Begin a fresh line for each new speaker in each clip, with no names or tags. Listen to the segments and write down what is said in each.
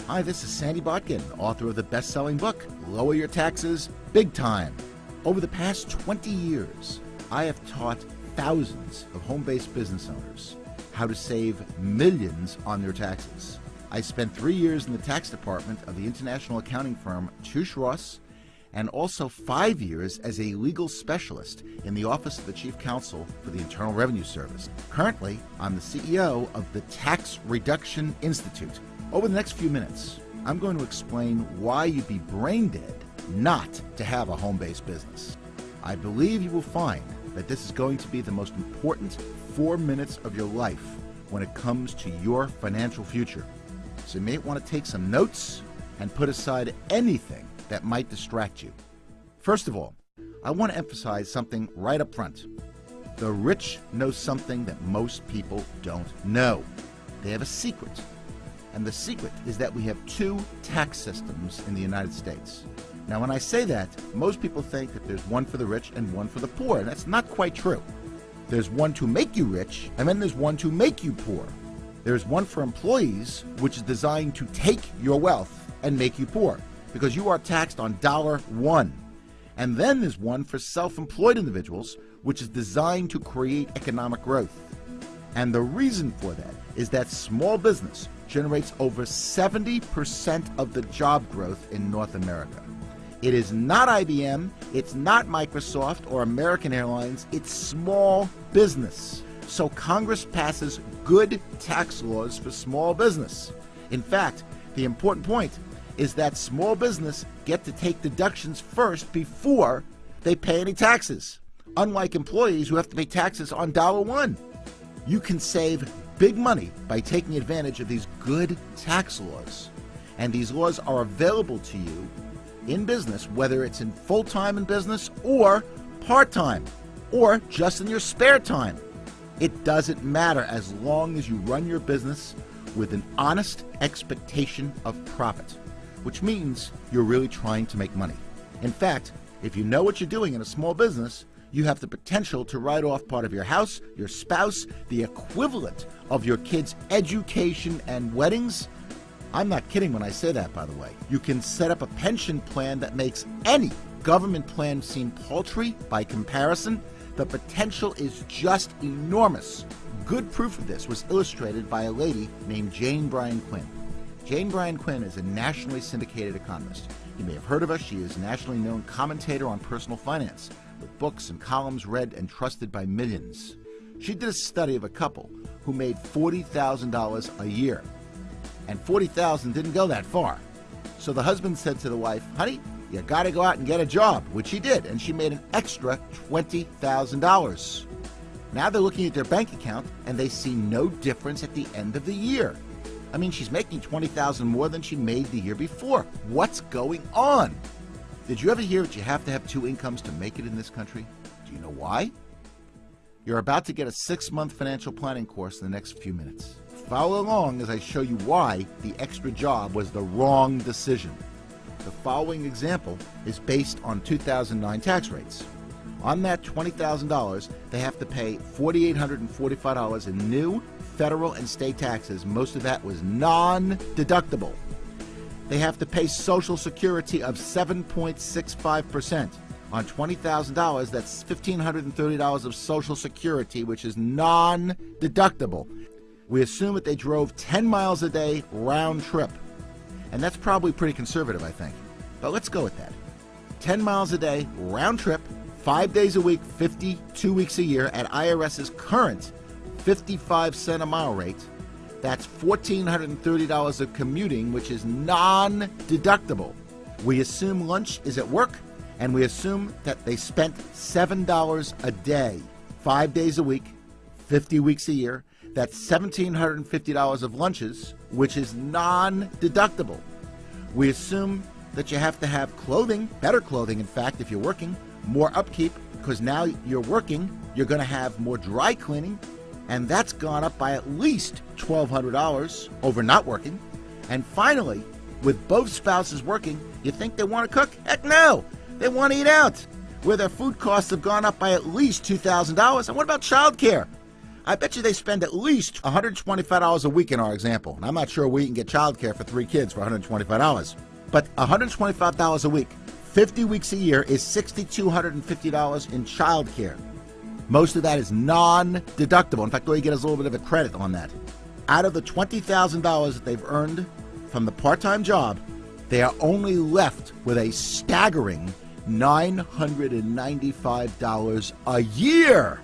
Hi, this is Sandy Botkin, author of the best-selling book, Lower Your Taxes Big Time. Over the past 20 years, I have taught thousands of home-based business owners how to save millions on their taxes. I spent 3 years in the tax department of the international accounting firm Touche Ross, and also 5 years as a legal specialist in the Office of the Chief Counsel for the Internal Revenue Service. Currently, I'm the CEO of the Tax Reduction Institute. Over the next few minutes, I'm going to explain why you'd be brain dead not to have a home-based business. I believe you will find that this is going to be the most important 4 minutes of your life when it comes to your financial future. So you may want to take some notes and put aside anything that might distract you. First of all, I want to emphasize something right up front. The rich know something that most people don't know. They have a secret. And the secret is that we have 2 tax systems in the United States. Now, when I say that, most people think that there's one for the rich and one for the poor, and that's not quite true. There's one to make you rich, and then there's one to make you poor. There's one for employees, which is designed to take your wealth and make you poor, because you are taxed on $1. And then there's one for self-employed individuals, which is designed to create economic growth. And the reason for that is that small business generates over 70% of the job growth in North America. It is not IBM, it's not Microsoft or American Airlines, it's small business. So Congress passes good tax laws for small business. In fact, the important point is that small business get to take deductions first before they pay any taxes, unlike employees who have to pay taxes on $1. You can save big money by taking advantage of these good tax laws. And these laws are available to you in business, whether it's in full-time in business or part-time or just in your spare time. It doesn't matter as long as you run your business with an honest expectation of profit, which means you're really trying to make money. In fact, if you know what you're doing in a small business, you have the potential to write off part of your house, your spouse, the equivalent of your kids' education and weddings. I'm not kidding when I say that, by the way. You can set up a pension plan that makes any government plan seem paltry by comparison. The potential is just enormous. Good proof of this was illustrated by a lady named Jane Bryan Quinn. Jane Bryan Quinn is a nationally syndicated economist. You may have heard of her. She is a nationally known commentator on personal finance, with books and columns read and trusted by millions. She did a study of a couple who made $40,000 a year. And $40,000 didn't go that far. So the husband said to the wife, honey, you gotta go out and get a job, which she did, and she made an extra $20,000. Now they're looking at their bank account, and they see no difference at the end of the year. I mean, she's making $20,000 more than she made the year before. What's going on? Did you ever hear that you have to have 2 incomes to make it in this country? Do you know why? You're about to get a 6-month financial planning course in the next few minutes. Follow along as I show you why the extra job was the wrong decision. The following example is based on 2009 tax rates. On that $20,000, they have to pay $4,845 in new federal and state taxes. Most of that was non-deductible. They have to pay Social Security of 7.65%. On $20,000, that's $1,530 of Social Security, which is non-deductible. We assume that they drove 10 miles a day round trip. And that's probably pretty conservative, I think. But let's go with that. 10 miles a day round trip, 5 days a week, 52 weeks a year at IRS's current 55-cent a mile rate. That's $1,430 of commuting, which is non-deductible. We assume lunch is at work, and we assume that they spent $7 a day, 5 days a week, 50 weeks a year. That's $1,750 of lunches, which is non-deductible. We assume that you have to have clothing, better clothing, in fact, if you're working, more upkeep, because now you're working, you're going to have more dry cleaning, and that's gone up by at least $1,200 over not working. And finally, with both spouses working, you think they want to cook? Heck no! They want to eat out, where their food costs have gone up by at least $2,000. And what about childcare? I bet you they spend at least $125 a week in our example. And I'm not sure we can get childcare for 3 kids for $125. But $125 a week, 50 weeks a year is $6,250 in childcare. Most of that is non-deductible. In fact, all you get is a little bit of a credit on that. Out of the $20,000 that they've earned from the part-time job, they are only left with a staggering $995 a year.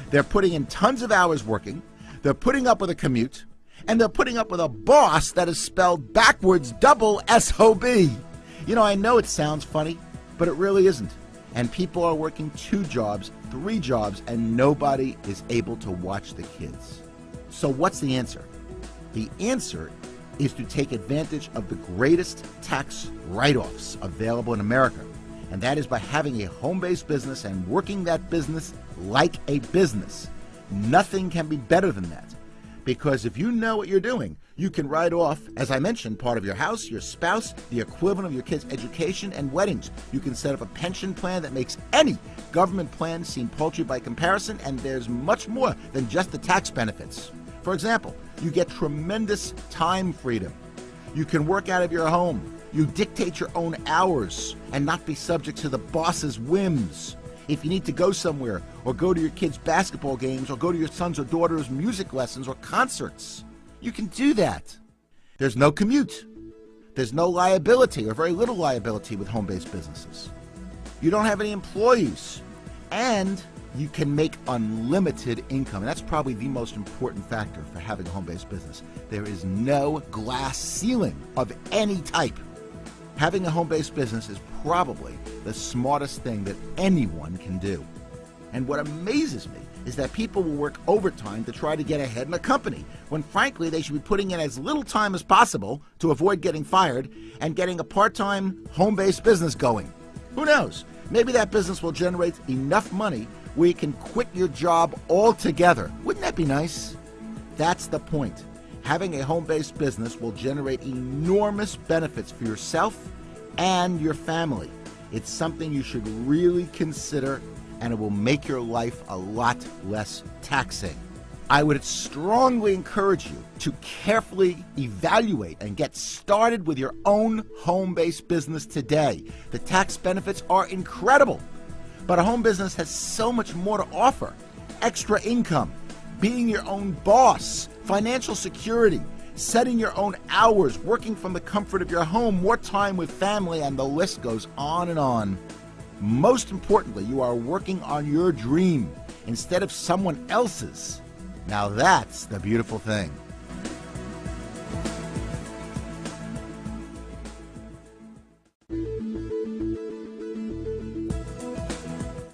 They're putting in tons of hours working, they're putting up with a commute, and they're putting up with a boss that is spelled backwards double S-O-B. You know, I know it sounds funny, but it really isn't. And people are working 2 jobs, 3 jobs, and nobody is able to watch the kids. So what's the answer? The answer is to take advantage of the greatest tax write-offs available in America. And that is by having a home-based business and working that business like a business. Nothing can be better than that. Because if you know what you're doing, you can write off, as I mentioned, part of your house, your spouse, the equivalent of your kids' education and weddings. You can set up a pension plan that makes any government plan seem paltry by comparison, and there's much more than just the tax benefits. For example, you get tremendous time freedom. You can work out of your home. You dictate your own hours and not be subject to the boss's whims. If you need to go somewhere or go to your kids' basketball games or go to your son's or daughter's music lessons or concerts, you can do that. There's no commute. There's no liability or very little liability with home-based businesses. You don't have any employees. And you can make unlimited income. And that's probably the most important factor for having a home-based business. There is no glass ceiling of any type. Having a home-based business is probably the smartest thing that anyone can do. And what amazes me is that people will work overtime to try to get ahead in a company, when frankly they should be putting in as little time as possible to avoid getting fired and getting a part-time home-based business going. Who knows? Maybe that business will generate enough money where you can quit your job altogether. Wouldn't that be nice? That's the point. Having a home-based business will generate enormous benefits for yourself and your family. It's something you should really consider, and it will make your life a lot less taxing. I would strongly encourage you to carefully evaluate and get started with your own home-based business today. The tax benefits are incredible, but a home business has so much more to offer. Extra income, being your own boss, financial security, setting your own hours, working from the comfort of your home, more time with family, and the list goes on and on. Most importantly, you are working on your dream instead of someone else's. Now that's the beautiful thing.